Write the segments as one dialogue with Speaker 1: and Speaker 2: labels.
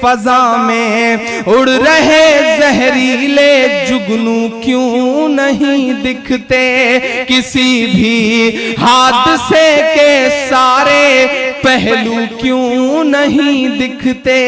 Speaker 1: فضا میں اڑ رہے زہریلے جگنو کیوں نہیں دکھتے کسی بھی حادثے کے سارے پہلو کیوں نہیں دکھتے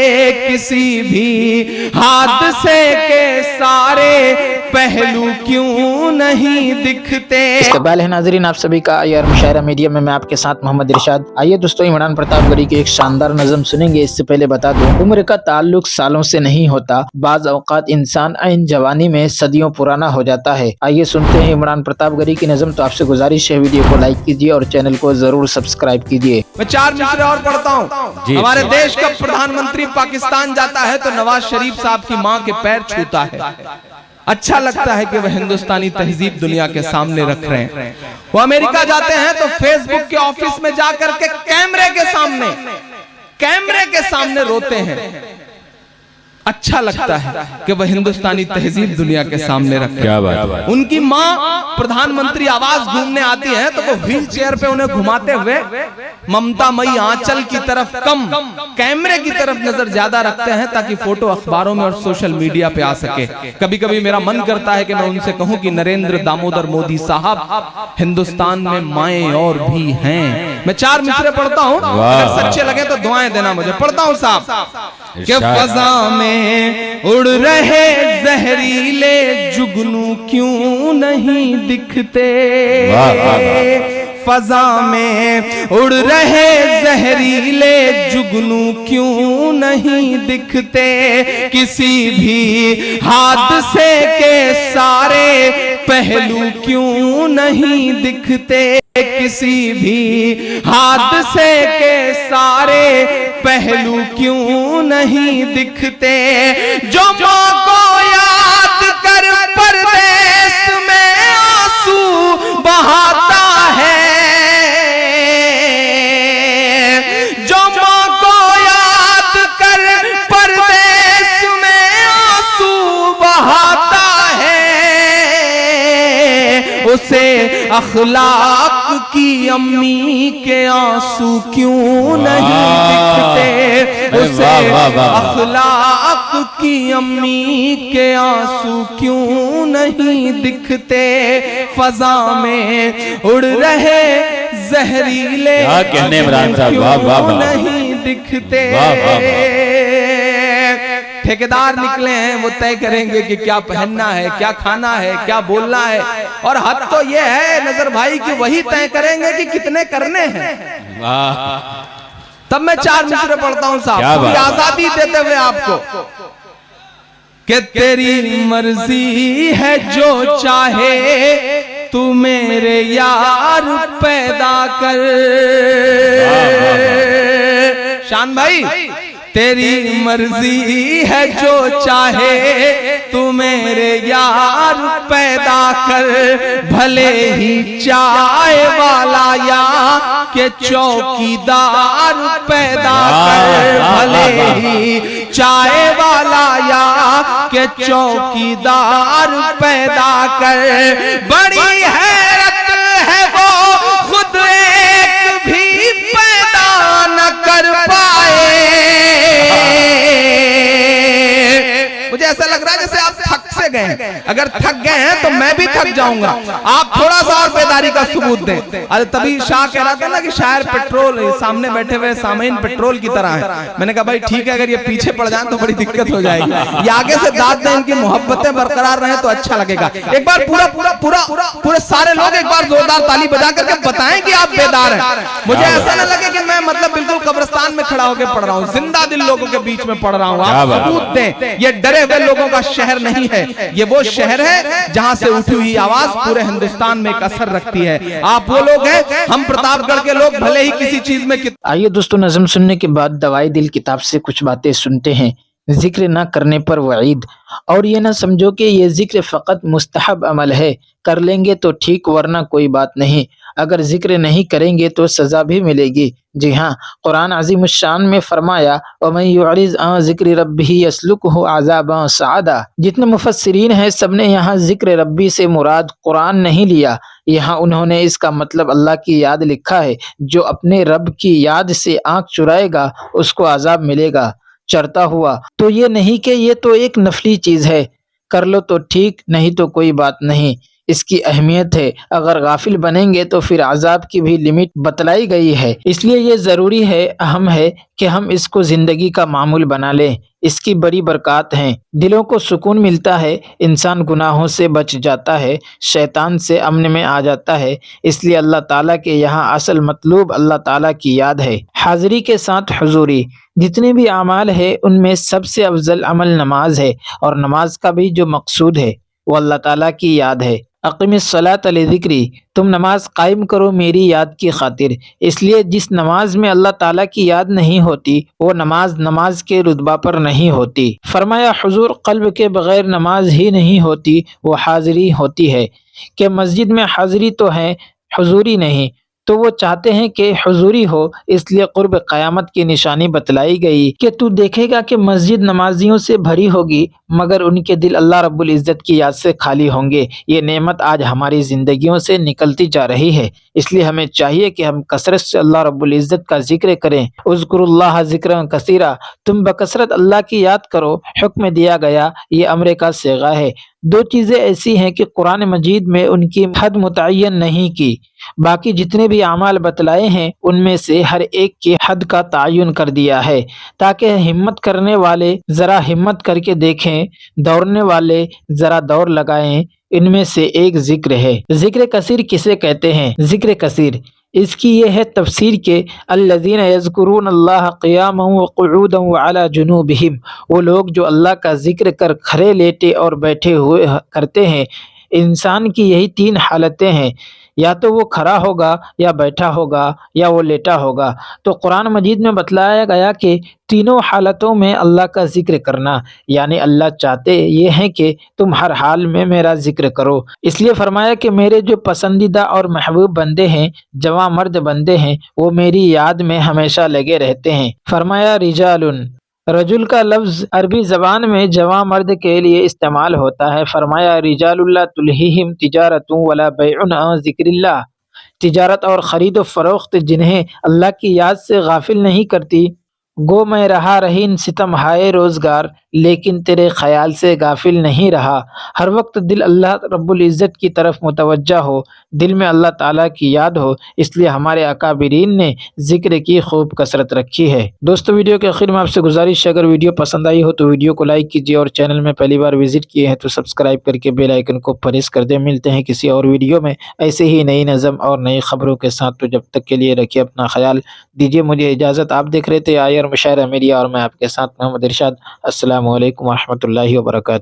Speaker 1: کسی بھی حادثے کے سارے پہلو کیوں نہیں دکھتے۔
Speaker 2: استقبال ہے ناظرین آپ سبھی کا آئی آر مشاعرہ میڈیا میں آپ کے ساتھ محمد ارشاد۔ آئیے دوستو عمران پرتاپ گڑھی کی ایک شاندار نظم سنیں گے۔ اس سے پہلے بتا دوں عمر کا تعلق سالوں سے نہیں ہوتا، بعض اوقات انسان عین جوانی میں صدیوں پرانا ہو جاتا ہے۔ آئیے سنتے ہیں عمران پرتاپ گڑھی کی نظم۔ تو آپ سے گزارش ہے ویڈیو کو لائک کیجیے اور چینل کو ضرور سبسکرائب کیجیے۔
Speaker 1: میں 4 مصرے اور پڑھتا ہوں۔ ہمارے دیش کا پردھان منتری پاکستان جاتا ہے تو نواز شریف صاحب کی ماں کے پیر چھوتا ہے۔ اچھا لگتا ہے کہ وہ ہندوستانی تہذیب دنیا کے سامنے رکھ رہے ہیں۔ وہ امریکہ جاتے ہیں تو فیس بک کے آفس میں جا کر کے کیمرے کے سامنے روتے ہیں۔ اچھا لگتا ہے کہ وہ ہندوستانی تہذیب دنیا کے سامنے رکھ رہے ہیں۔ ان کی ماں پردھان منتری آواز گھومنے آتی ہے تو وہ ویل چیئر پہ انہیں گھماتے ہوئے ممتا مئی آنچل کی طرف کم کیمرے کی طرف نظر زیادہ رکھتے ہیں تاکہ فوٹو اخباروں میں اور سوشل میڈیا پہ آ سکے۔ کبھی کبھی میرا من کرتا ہے کہ میں ان سے کہوں کہ نریندر دامودر مودی صاحب ہندوستان میں مائیں اور بھی ہیں۔ میں 4 مصرے پڑھتا ہوں، اگر سچے لگے تو دعائیں دینا مجھے۔ پڑھتا ہوں صاحب کہ فضا میں اڑ رہے زہریلے جگنو کیوں نہیں دکھتے فضا میں اڑ رہے زہریلے جگنو کیوں نہیں دکھتے کسی بھی حادثے کے سارے پہلو کیوں نہیں دکھتے کسی بھی حادثے کے سارے پہلو کیوں نہیں دکھتے جو ماں کو یاد کر پردیس میں آنسو بہاتا ہے جو ماں کو یاد کر پردیس میں آنسو بہاتا ہے اسے اخلاق کی امی کے آنسو کیوں نہیں دکھتے اسے اخلاق کی امی کے آنسو کیوں نہیں دکھتے فضا میں اڑ رہے زہریلے کیوں نہیں دکھتے۔ ٹھیکیدار نکلے ہیں وہ طے کریں گے کہ کیا پہننا ہے کیا کھانا ہے کیا بولنا ہے، اور حد تو یہ ہے نظر بھائی کہ وہی طے کریں گے کہ کتنے کرنے ہیں۔ تب میں 4 مصرے پڑھتا ہوں صاحب، پوری آزادی دیتے ہوئے آپ کو کہ تیری مرضی ہے جو چاہے تو میرے یار پیدا کر۔ شان بھائی تیری مرضی ہے جو چاہے تو میرے یار پیدا کر بھلے ہی چائے والا یا کہ چوکیدار پیدا کر بھلے ہی چائے والا یا کہ چوکیدار پیدا کر۔ بڑی حیرت ہے وہ خود ایک بھی پیدا نہ کر پائے۔ مجھے ایسا لگ رہا ہے جیسے آپ تھک سے گئے ہیں، اگر تھک گئے ہیں تو میں بھی تھک جاؤں گا، آپ تھوڑا سا اور بیداری کا ثبوت دیں۔ تبھی شاہ کہہ رہا تھا نا کہ شاعر پیٹرول سامنے بیٹھے ہوئے سامعین پیٹرول کی طرح ہیں۔ میں نے کہا بھائی ٹھیک ہے اگر یہ پیچھے پڑ جائیں تو بڑی دقت ہو جائے گی، یہ آگے سے داد دیں ان کی محبتیں برقرار رہیں تو اچھا لگے گا۔ ایک بار پورے سارے لوگ ایک بار زوردار تالی بجا کر کے بتائیں کہ آپ بیدار ہیں۔ مجھے ایسا نہ لگے کہ میں مطلب بالکل قبرستان میں کھڑا ہو کے پڑھ رہا ہوں، زندہ دل لوگوں کے بیچ میں پڑھ رہا ہوں۔ آپ ثبوت دیں، یہ ڈرے ہوئے لوگوں کا شہر نہیں ہے، یہ وہ شہر ہے جہاں سے اٹھی ہوئی آواز پورے ہندوستان میں ایک اثر رکھتی ہے۔ آپ وہ لوگ ہیں، ہم پرتاپ گڑھ کے لوگ بھلے ہی کسی چیز میں۔
Speaker 2: آئیے دوستو نظم سننے کے بعد دوائی دل کتاب سے کچھ باتیں سنتے ہیں۔ ذکر نہ کرنے پر وعید، اور یہ نہ سمجھو کہ یہ ذکر فقط مستحب عمل ہے، کر لیں گے تو ٹھیک ورنہ کوئی بات نہیں، اگر ذکر نہیں کریں گے تو سزا بھی ملے گی۔ جی ہاں، قرآن عظیم الشان میں فرمایا وَمَن يُعْرِضْ عَن ذِكْرِ رَبِّهِ يَسْلُكْهُ عَذَابًا صَعَدًا۔ جتنے مفسرین ہیں سب نے یہاں ذکر ربی سے مراد قرآن نہیں لیا، یہاں انہوں نے اس کا مطلب اللہ کی یاد لکھا ہے۔ جو اپنے رب کی یاد سے آنکھ چرائے گا اس کو عذاب ملے گا۔ چرتا ہوا، تو یہ نہیں کہ یہ تو ایک نفلی چیز ہے، کر لو تو ٹھیک، نہیں تو کوئی بات نہیں۔ اس کی اہمیت ہے، اگر غافل بنیں گے تو پھر عذاب کی بھی لمٹ بتلائی گئی ہے، اس لیے یہ ضروری ہے، اہم ہے کہ ہم اس کو زندگی کا معمول بنا لیں۔ اس کی بڑی برکات ہیں، دلوں کو سکون ملتا ہے، انسان گناہوں سے بچ جاتا ہے، شیطان سے امن میں آ جاتا ہے۔ اس لیے اللہ تعالیٰ کے یہاں اصل مطلوب اللہ تعالیٰ کی یاد ہے، حاضری کے ساتھ حضوری۔ جتنے بھی اعمال ہے ان میں سب سے افضل عمل نماز ہے، اور نماز کا بھی جو مقصود ہے وہ اللہ تعالیٰ کی یاد ہے۔ اقم الصلاۃ لذکری، تم نماز قائم کرو میری یاد کی خاطر۔ اس لیے جس نماز میں اللہ تعالیٰ کی یاد نہیں ہوتی وہ نماز کے رتبہ پر نہیں ہوتی۔ فرمایا حضور قلب کے بغیر نماز ہی نہیں ہوتی، وہ حاضری ہوتی ہے، کہ مسجد میں حاضری تو ہے، حضوری نہیں۔ تو وہ چاہتے ہیں کہ حضوری ہو، اس لیے قرب قیامت کی نشانی بتلائی گئی کہ تو دیکھے گا کہ مسجد نمازیوں سے بھری ہوگی مگر ان کے دل اللہ رب العزت کی یاد سے خالی ہوں گے۔ یہ نعمت آج ہماری زندگیوں سے نکلتی جا رہی ہے، اس لیے ہمیں چاہیے کہ ہم کثرت سے اللہ رب العزت کا ذکر کریں۔ اذکروا اللہ ذکرا کثیرا، تم بکثرت اللہ کی یاد کرو، حکم دیا گیا، یہ امر کا صیغہ ہے۔ دو چیزیں ایسی ہیں کہ قرآن مجید میں ان کی حد متعین نہیں کی، باقی جتنے بھی اعمال بتلائے ہیں ان میں سے ہر ایک کی حد کا تعین کر دیا ہے، تاکہ ہمت کرنے والے ذرا ہمت کر کے دیکھیں، دوڑنے والے ذرا دوڑ لگائیں۔ ان میں سے ایک ذکر ہے۔ ذکر کثیر کسے کہتے ہیں؟ ذکر کثیر اس کی یہ ہے تفسیر کہ الذین یذکرون اللہ قیاما وقعودا وعلی جنوبہم، وہ لوگ جو اللہ کا ذکر کر کھڑے، لیٹے اور بیٹھے ہوئے کرتے ہیں۔ انسان کی یہی تین حالتیں ہیں، یا تو وہ کھڑا ہوگا، یا بیٹھا ہوگا، یا وہ لیٹا ہوگا۔ تو قرآن مجید میں بتلایا گیا کہ تینوں حالتوں میں اللہ کا ذکر کرنا، یعنی اللہ چاہتے یہ ہیں کہ تم ہر حال میں میرا ذکر کرو۔ اس لیے فرمایا کہ میرے جو پسندیدہ اور محبوب بندے ہیں، جواں مرد بندے ہیں، وہ میری یاد میں ہمیشہ لگے رہتے ہیں۔ فرمایا رجال، رجل کا لفظ عربی زبان میں جواں مرد کے لیے استعمال ہوتا ہے۔ فرمایا رجال لا تلہیہم تجارت ولا بیع عن ذکر اللہ، تجارت اور خرید و فروخت جنہیں اللہ کی یاد سے غافل نہیں کرتی۔ گو میں رہا رہین ستم ہائے روزگار، لیکن تیرے خیال سے غافل نہیں رہا۔ ہر وقت دل اللہ رب العزت کی طرف متوجہ ہو، دل میں اللہ تعالیٰ کی یاد ہو۔ اس لیے ہمارے اکابرین نے ذکر کی خوب کثرت رکھی ہے۔ دوستو ویڈیو کے آخر میں آپ سے گزارش ہے، اگر ویڈیو پسند آئی ہو تو ویڈیو کو لائک کیجیے، اور چینل میں پہلی بار وزٹ کیے ہیں تو سبسکرائب کر کے بیل آئیکن کو پریس کر دیں۔ ملتے ہیں کسی اور ویڈیو میں ایسے ہی نئی نظم اور نئی خبروں کے ساتھ، تو جب تک کے لیے رکھیے اپنا خیال، دیجیے مجھے اجازت۔ آپ دیکھ رہے تھے آئی اور مشاعرہ میڈیا، اور میں آپ کے ساتھ محمد ارشاد۔ السلام علیکم ورحمۃ اللہ وبرکاتہ۔